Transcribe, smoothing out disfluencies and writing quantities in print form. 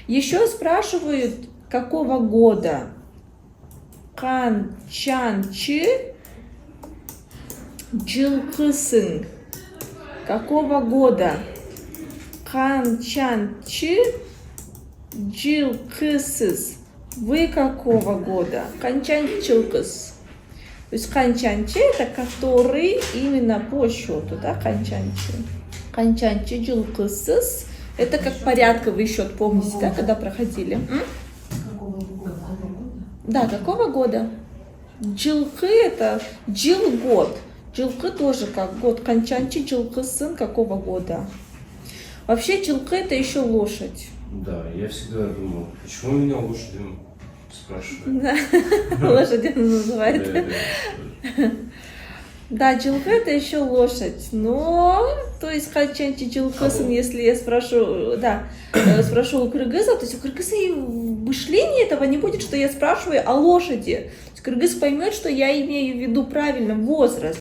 Еще спрашивают, какого года. Канчанчы джилкысын. Какого года? Канчанчы джилкысыз. Вы какого года? Канчанчылкыс. То есть канчанчи это который именно по счету, да, канчанчи. Канчанчи джилкысыз. Это как порядковый счет, помните, да, когда проходили? Да, какого года? Джилкы это джил год. Джилкы тоже как год. Канчанчи джилкысын какого года? Вообще джилкы это еще лошадь. Да, я всегда думал, почему меня лошадью спрашивают? Да, лошадь называют. Да, джилкы это еще лошадь, но, то есть, канчанчи джилкысын, если я спрошу, да, спрошу у кыргыза, то есть у кыргыза и в мышлении этого не будет, что я спрашиваю о лошади. То есть кыргыз поймет, что я имею в виду правильно возраст.